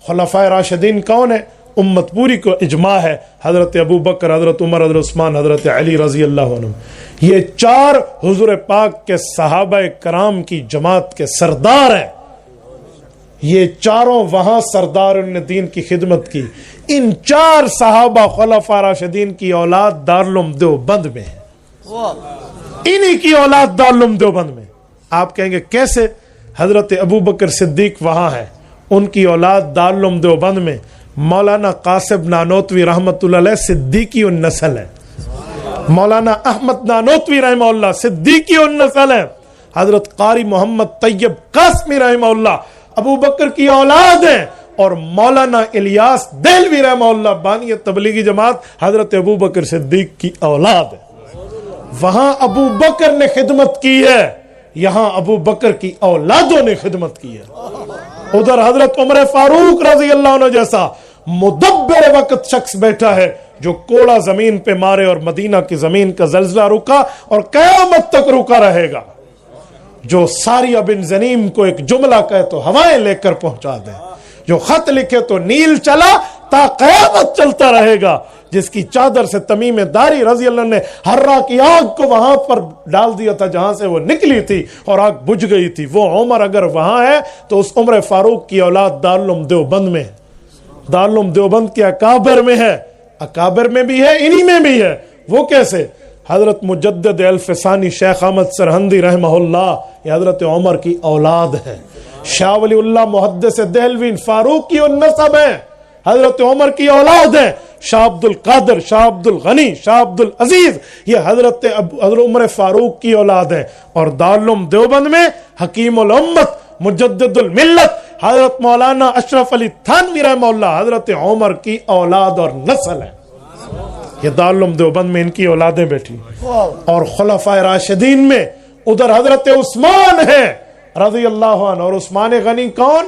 خلفائے راشدین کون ہیں؟ امت پوری کو اجماع ہے، حضرت ابو بکر، حضرت عمر، حضرت عثمان، حضرت علی رضی اللہ عنہ، یہ چار حضور پاک کے صحابہ کرام کی جماعت کے سردار ہیں۔ یہ چاروں وہاں سردار نے دین کی خدمت کی۔ ان چار صحابہ خلفاء راشدین کی اولاد دارالعلوم دیوبند میں ہے، انہی کی اولاد دارالعلوم دیوبند میں۔ آپ کہیں گے کیسے؟ حضرت ابو بکر صدیق وہاں ہے، ان کی اولاد دارالعلوم دیوبند میں۔ مولانا قاسم نانوتوی رحمت اللہ علیہ صدیقی النسل ہے، مولانا احمد نانوتوی رحمہ اللہ صدیقی النسل ہے، حضرت قاری محمد طیب قاسمی رحمہ اللہ ابو بکر کی اولاد ہیں، اور مولانا الیاس دہلوی رحمہ اللہ بانی تبلیغی جماعت حضرت ابو بکر صدیق کی اولاد ہے۔ وہاں ابو بکر نے خدمت کی ہے، یہاں ابو بکر کی اولادوں نے خدمت کی ہے۔ ادھر حضرت عمر فاروق رضی اللہ عنہ جیسا مدبر وقت شخص بیٹھا ہے جو کوڑا زمین پہ مارے اور مدینہ کی زمین کا زلزلہ رکا اور قیامت تک رکا رہے گا، جو ساریہ بن زنیم کو ایک جملہ کہے تو ہوائیں لے کر پہنچا دے، جو خط لکھے تو نیل چلا تا قیامت چلتا رہے گا، جس کی چادر سے تمیم داری رضی اللہ عنہ نے ہررا کی آگ کو وہاں پر ڈال دیا تھا جہاں سے وہ نکلی تھی اور آگ بجھ گئی تھی، وہ عمر اگر وہاں ہے تو اس عمر فاروق کی اولاد دارالعلوم دیوبند میں ہے، دارالعلوم دیوبند کے اکابر میں ہے، اکابر میں بھی ہے، انہی میں بھی ہے۔ وہ کیسے؟ حضرت مجدد الفسانی شیخ احمد سرہندی رحمہ اللہ یہ حضرت عمر کی اولاد ہے، شاہ ولی اللہ محدث دہلوی فاروق کی النسب ہے، حضرت عمر کی اولاد ہے، شاہ عبد القادر، شاہ عبد الغنی، شاہ عبد العزیز یہ حضرت عمر فاروق کی اولاد ہیں۔ اور دارالعلوم دیوبند میں حکیم الامت مجدد الملت حضرت مولانا اشرف علی تھانوی رحمہ اللہ حضرت عمر کی اولاد اور نسل ہے۔ یہ دارالعلوم دیوبند میں ان کی اولادیں بیٹھی۔ اور خلفائے راشدین میں ادھر حضرت عثمان ہے رضی اللہ عنہ، اور عثمان غنی کون؟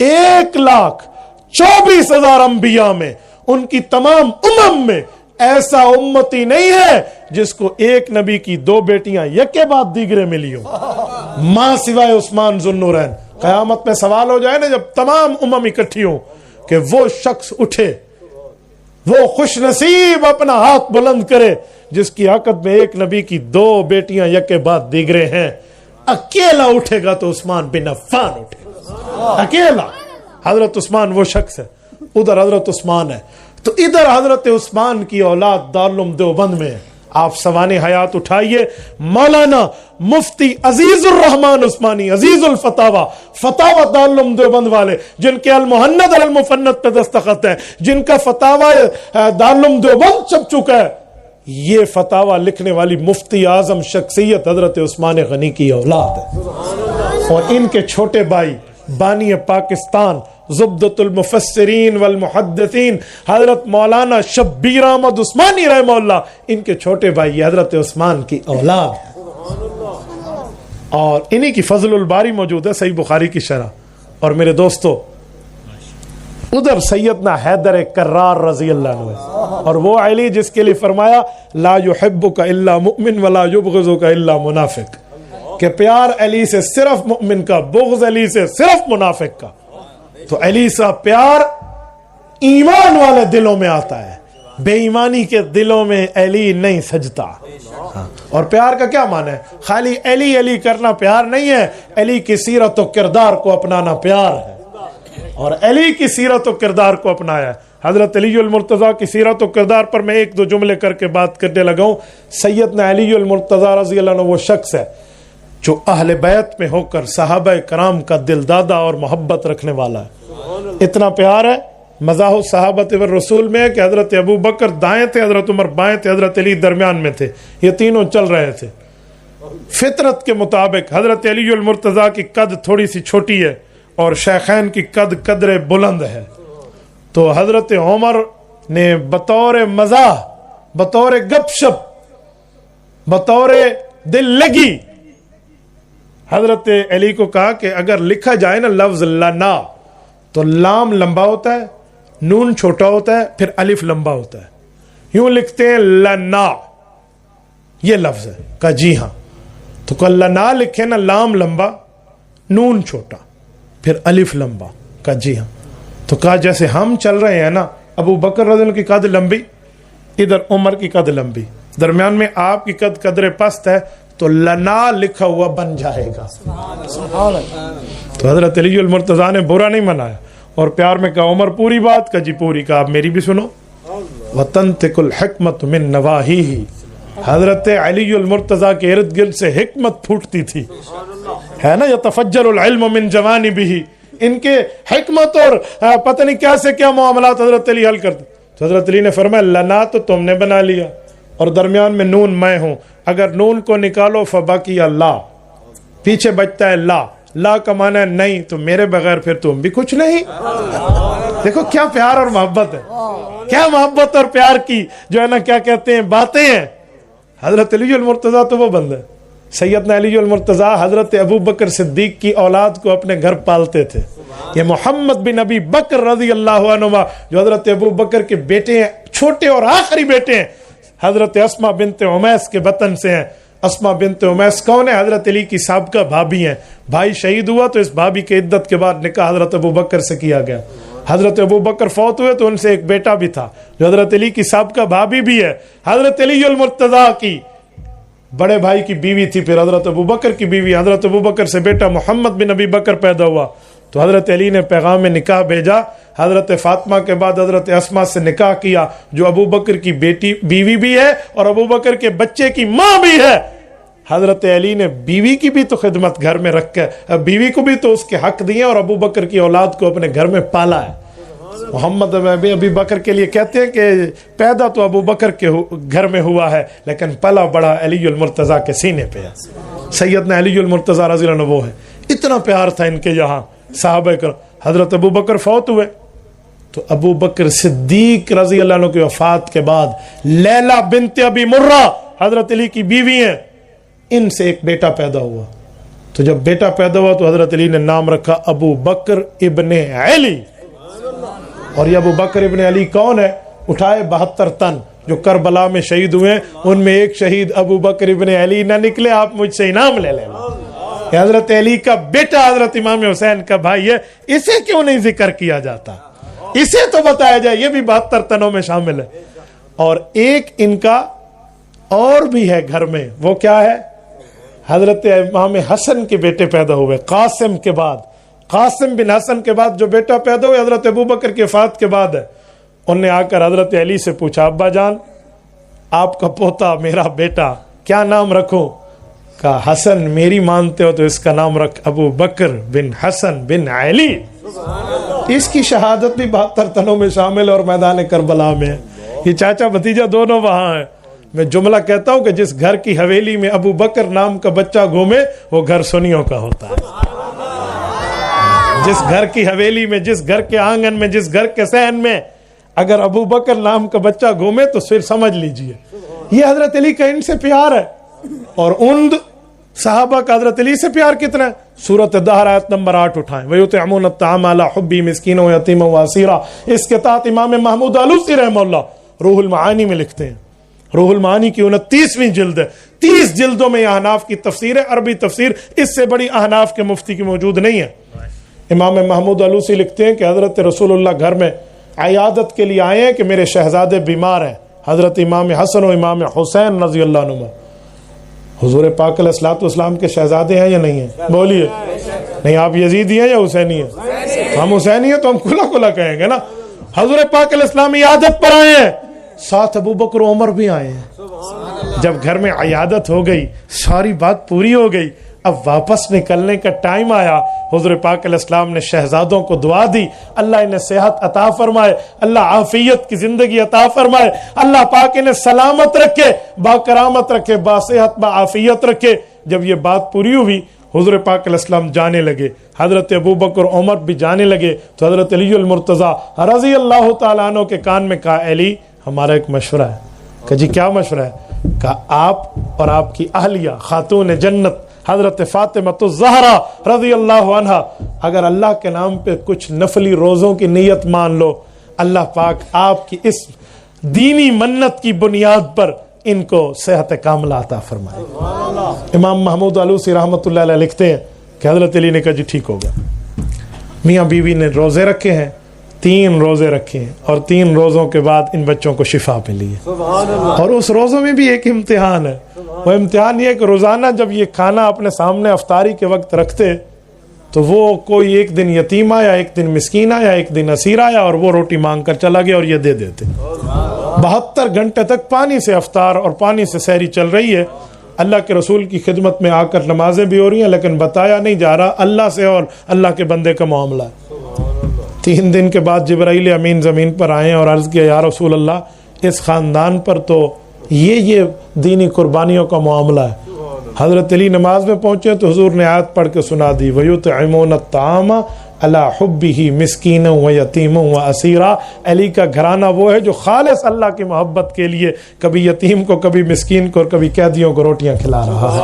1,24,000 انبیاء میں، ان کی تمام امم میں ایسا امتی نہیں ہے جس کو ایک نبی کی 2 بیٹیاں یکے بعد دیگرے ملی ہوں، ماں سوائے عثمان ذو النورین۔ قیامت میں سوال ہو جائے نا جب تمام امم اکٹھی ہوں کہ وہ شخص اٹھے، وہ خوش نصیب اپنا ہاتھ بلند کرے جس کی عقد میں ایک نبی کی 2 بیٹیاں یکے بعد دیگرے ہیں، اکیلا اٹھے گا تو عثمان بن عفان اٹھے گا، اکیلا۔ حضرت عثمان وہ شخص ہے، ادھر حضرت عثمان ہے، تو ادھر حضرت عثمان کی اولاد دارالعلوم دیوبند میں ہے۔ آپ سوانح حیات اٹھائیے، مولانا مفتی عزیز الرحمان عثمانی عزیز الفتاوی فتاوی دارالعلوم دیوبند والے، جن کے المحند اور المفند پہ دستخط ہے، جن کا فتاوی دارالعلوم دیوبند چھپ چکا ہے، یہ فتاوی لکھنے والی مفتی اعظم شخصیت حضرت عثمان غنی کی اولاد ہے۔ اور ان کے چھوٹے بھائی بانی پاکستان زبدۃ المفسرین والمحدثین حضرت مولانا شبیر احمد عثمانی رحمہ اللہ، ان کے چھوٹے بھائی حضرت عثمان کی اولاد ہے، اور انہی کی فضل الباری موجود ہے صحیح بخاری کی شرح۔ اور میرے دوستو ادھر سیدنا حیدر کرار رضی اللہ عنہ، اور وہ علی جس کے لیے فرمایا لا یحبک الا مؤمن ولا یبغضک الا منافق، کہ پیار علی سے صرف مومن کا، بغض علی سے صرف منافق کا۔ تو علی سے پیار ایمان والے دلوں میں آتا ہے، بے ایمانی کے دلوں میں علی نہیں سجتا۔ اور پیار کا کیا معنی ہے؟ خالی علی علی کرنا پیار نہیں ہے، علی کی سیرت و کردار کو اپنانا پیار ہے، اور علی کی سیرت و کردار کو اپنایا ہے۔ حضرت علی المرتضیٰ کی سیرت و کردار پر میں 1-2 جملے کر کے بات کرنے لگا ہوں۔ سیدنا علی المرتضیٰ رضی اللہ عنہ وہ شخص ہے جو اہل بیت میں ہو کر صحابہ کرام کا دل دادا اور محبت رکھنے والا ہے۔ اتنا پیار ہے مزاح الصحابۃ والرسول میں کہ حضرت ابو بکر دائیں تھے، حضرت عمر بائیں تھے، حضرت علی درمیان میں تھے، یہ تینوں چل رہے تھے فطرت کے مطابق۔ حضرت علی المرتضیٰ کی قد تھوڑی سی چھوٹی ہے اور شیخین کی قد قدر بلند ہے، تو حضرت عمر نے بطور مزاح، بطور گپ شپ، بطور دل لگی حضرت علی کو کہا کہ اگر لکھا جائے نا لفظ لنا تو لام لمبا ہوتا ہے، نون چھوٹا ہوتا ہے، پھر الف لمبا ہوتا ہے، یوں لکھتے ہیں لنا، یہ لفظ ہے۔ کہا جی ہاں، تو کہا لنا لکھے نا لام لمبا، نون چھوٹا، پھر الف لمبا۔ کہا جی ہاں۔ تو کہا جیسے ہم چل رہے ہیں نا، ابو بکر رضی اللہ عنہ کی قد لمبی، ادھر عمر کی قد لمبی، درمیان میں آپ کی قدر پست ہے، تو لنا لکھا ہوا بن جائے گا۔ تو حضرت علی المرتضیٰ نے برا نہیں منایا اور پیار میں کہا عمر پوری بات، کہا جی پوری، کہا آپ میری بھی سنو۔ وَتَنْتِقُ الْحِكْمَةُ مِن نَوَاحِيهِ، حضرت علی المرتضیٰ کے ارد گرد سے حکمت پھوٹتی تھی، ہے نا، یتفجر العلم من جوانبہ، ان کے حکمت اور پتہ نہیں کیا سے کیا معاملات حضرت علی حل کرتے۔ تو حضرت علی نے فرمایا لنا تو تم نے بنا لیا اور درمیان میں نون میں ہوں، اگر نون کو نکالو فبقی اللہ، پیچھے بچتا ہے لا، لا کا معنی ہے نہیں، تو میرے بغیر پھر تم بھی کچھ نہیں۔ دیکھو کیا پیار اور محبت ہے، کیا محبت اور پیار کی جو ہے نا کیا کہتے ہیں باتیں ہیں۔ حضرت علی المرتضیٰ تو وہ بندہ ہے، سیدنا علی المرتضیٰ حضرت ابو بکر صدیق کی اولاد کو اپنے گھر پالتے تھے۔ یہ محمد بن ابی بکر رضی اللہ عنہ جو حضرت ابو بکر کے بیٹے ہیں، چھوٹے اور آخری بیٹے ہیں، حضرت اسماء بنت عمیس کے بطن سے ہیں۔ اسماء بنت عمیس کون ہے؟ حضرت علی کی سابقہ بھابی ہیں، بھائی شہید ہوا تو اس بھابی کے عدت کے بعد نکاح حضرت ابو بکر سے کیا گیا۔ حضرت ابو بکر فوت ہوئے تو ان سے ایک بیٹا بھی تھا جو حضرت علی کی سابقہ بھابی بھی ہے۔ حضرت علی المرتضیٰ کی بڑے بھائی کی بیوی تھی، پھر حضرت ابو بکر کی بیوی، حضرت ابو بکر سے بیٹا محمد بن ابی بکر پیدا ہوا، تو حضرت علی نے پیغام نکاح بھیجا، حضرت فاطمہ کے بعد حضرت اسماء سے نکاح کیا جو ابو بکر کی بیٹی بیوی بھی ہے اور ابو بکر کے بچے کی ماں بھی ہے۔ حضرت علی نے بیوی کی بھی تو خدمت گھر میں رکھ کے، بیوی کو بھی تو اس کے حق دیے اور ابو بکر کی اولاد کو اپنے گھر میں پالا ہے۔ محمد ابی بکر کے لیے کہتے ہیں کہ پیدا تو ابو بکر کے گھر میں ہوا ہے لیکن پلا بڑا علی المرتضیٰ کے سینے پہ ہے۔ سیدنا علی المرتضیٰ رضی اللہ عنہ وہ ہے، اتنا پیار تھا ان کے یہاں صحابہ کرام۔ حضرت ابو بکر فوت ہوئے تو ابو بکر صدیق رضی اللہ عنہ کی وفات کے بعد لیلہ بنت ابی مرہ حضرت علی کی بیوی ہیں، ان سے ایک بیٹا پیدا ہوا۔ تو جب بیٹا پیدا ہوا تو حضرت علی نے نام رکھا ابو بکر ابن علی۔ اور یہ ابو بکر ابن علی کون ہے؟ اٹھائے 72 تن جو کربلا میں شہید ہوئے ہیں، ان میں ایک شہید ابو بکر ابن علی نہ نکلے، آپ مجھ سے انعام لے لینا۔ حضرت علی کا بیٹا حضرت امام حسین کا بھائی ہے، اسے کیوں نہیں ذکر کیا جاتا؟ اسے تو بتایا جائے، یہ بھی 72 تنوں میں شامل ہے۔ اور ایک ان کا اور بھی ہے گھر میں، وہ کیا ہے؟ حضرت امام حسن کے بیٹے پیدا ہوئے قاسم کے بعد، قاسم بن حسن کے بعد جو بیٹا پیدا ہوئے حضرت ابو بکر کی وفات کے بعد ہے۔ انہوں نے آ کر حضرت علی سے پوچھا ابا جان آپ کا پوتا میرا بیٹا کیا نام رکھوں؟ کہا حسن میری مانتے ہو تو اس کا نام رکھ ابو بکر بن حسن بن علی۔ اس کی شہادت بھی 72 تنوں میں شامل اور میدان کربلا میں ہے۔ یہ چاچا بھتیجا دونوں وہاں ہیں۔ میں جملہ کہتا ہوں کہ جس گھر کی حویلی میں ابو بکر نام کا بچہ گھومے وہ گھر سنیوں کا ہوتا ہے۔ جس گھر کی حویلی میں، جس گھر کے آنگن میں، جس گھر کے صحن میں اگر ابو بکر نام کا بچہ گھومے تو پھر سمجھ لیجئے یہ حضرت علی کا ان سے پیار ہے۔ اور ان صحابہ کا حضرت علی سے پیار کتنا ہے؟ سورۃ الدہر آیت نمبر 8 اٹھائیں، وَيُطْعِمُونَ الطَّعَامَ عَلَىٰ حُبِّهِ مِسْكِينًا وَيَتِيمًا وَأَسِيرًا۔ اس کے تحت امام محمود آلوسی رحمہ اللہ روح المعانی میں لکھتے ہیں، روح المعانی کی 29ویں جلد ہے، 30 جلدوں میں یہ احناف کی تفسیر ہے، عربی تفسیر اس سے بڑی احناف کے مفتی کی موجود نہیں ہے۔ امام محمود آلوسی لکھتے ہیں کہ حضرت رسول اللہ گھر میں عیادت کے لیے آئے ہیں کہ میرے شہزادے بیمار ہیں، حضرت امام حسن و امام حسین رضی اللہ عنہ۔ حضور پاک علیہ الصلوۃ والسلام کے شہزادے ہیں یا نہیں ہیں؟ بولیے، نہیں آپ یزیدی ہیں یا حسینی ہیں؟ ہم حسینی ہیں تو ہم کھلا کھلا کہیں گے نا۔ حضور پاک علیہ السلام عیادت پر آئے ہیں، ساتھ ابو بکر و عمر بھی آئے ہیں۔ جب گھر میں عیادت ہو گئی، ساری بات پوری ہو گئی، اب واپس نکلنے کا ٹائم آیا، حضور پاک علیہ السلام نے شہزادوں کو دعا دی، اللہ انہیں صحت عطا فرمائے، اللہ عافیت کی زندگی عطا فرمائے، اللہ پاک انہیں سلامت رکھے، با کرامت رکھے، با صحت با عافیت رکھے۔ جب یہ بات پوری ہوئی حضور پاک علیہ السلام جانے لگے، حضرت ابو بکر عمر بھی جانے لگے، تو حضرت علی المرتضیٰ رضی اللہ تعالیٰ عنہ کے کان میں کہا علی ہمارا ایک مشورہ ہے۔ کہا جی کیا مشورہ ہے؟ کہا آپ اور آپ کی اہلیہ خاتون جنت حضرت فاطمہ الزہرا رضی اللہ عنہ اگر اللہ کے نام پہ کچھ نفلی روزوں کی نیت مان لو، اللہ پاک آپ کی اس دینی منت کی بنیاد پر ان کو صحت کاملہ عطا فرمائے۔ امام محمود آلوسی رحمۃ اللہ علیہ لکھتے ہیں کہ حضرت علی نے کہا جی ٹھیک ہوگا۔ میاں بیوی نے روزے رکھے ہیں، 3 روزے رکھے اور 3 روزوں کے بعد ان بچوں کو شفا ملی ہے. اور اس روزوں میں بھی ایک امتحان ہے. وہ امتحان یہ کہ روزانہ جب یہ کھانا اپنے سامنے افطاری کے وقت رکھتے تو وہ کوئی ایک دن یتیم آیا, ایک دن مسکین آیا, ایک دن اسیر آیا اور وہ روٹی مانگ کر چلا گیا اور یہ دے دیتے. 72 گھنٹے تک پانی سے افطار اور پانی سے سحری چل رہی ہے. اللہ کے رسول کی خدمت میں آ کر نمازیں بھی ہو رہی ہیں, لیکن بتایا نہیں جا رہا اللہ سے اور اللہ کے بندے کا معاملہ ہے. 3 دن کے بعد جبرائیل امین زمین پر آئے اور عرض کیا یا رسول اللہ اس خاندان پر تو یہ دینی قربانیوں کا معاملہ ہے. حضرت علی نماز میں پہنچے تو حضور نے آیت پڑھ کے سنا دی وَيُطْعِمُونَ الطَّعَامَ عَلَىٰ حُبِّهِ مِسْكِينًا وَيَتِيمًا وَأَسِيرًا. علی کا گھرانہ وہ ہے جو خالص اللہ کی محبت کے لیے کبھی یتیم کو, کبھی مسکین کو اور کبھی قیدیوں کو روٹیاں کھلا رہا ہے.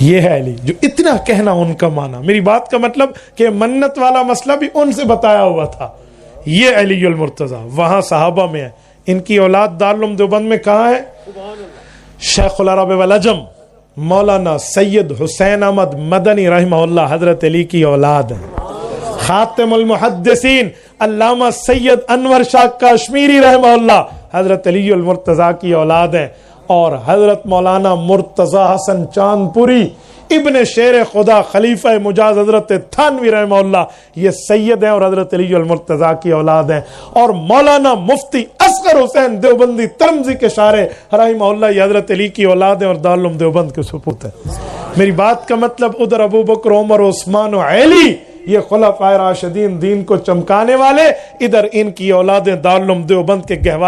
یہ ہے علی جو اتنا کہنا ان کا معنی. میری بات کا مطلب کہ منت والا مسئلہ بھی ان سے بتایا ہوا تھا. یہ علی المرتضیٰ وہاں صحابہ میں ہے. ان کی اولاد دارالعلوم دیوبند میں کہاں ہے؟ شیخ العرب والعجم مولانا سید حسین احمد مدنی رحمہ اللہ حضرت علی کی اولاد ہے. خاتم المحدثین علامہ سید انور شاہ کشمیری رحمہ اللہ حضرت علی المرتضیٰ کی اولاد ہیں. اور حضرت مولانا مرتضیٰ حسن چاندپوری ابن شیر خدا خلیفہ مجاز حضرت تھانوی رحمہ اللہ یہ سید ہیں اور حضرت علی المرتضیٰ کی اولاد ہیں. اور مولانا مفتی اصغر حسین دیوبندی ترمذی کے شارح رحمہ اللہ یہ حضرت علی کی اولاد ہیں اور دارالعلوم دیوبند کے سپوت ہیں. میری بات کا مطلب ادھر ابو بکر عمر عثمان و علی یہ خلفائے راشدین دین کو چمکانے والے, ادھر ان کی اولادیں دارالعلوم دیوبند کے گہوارے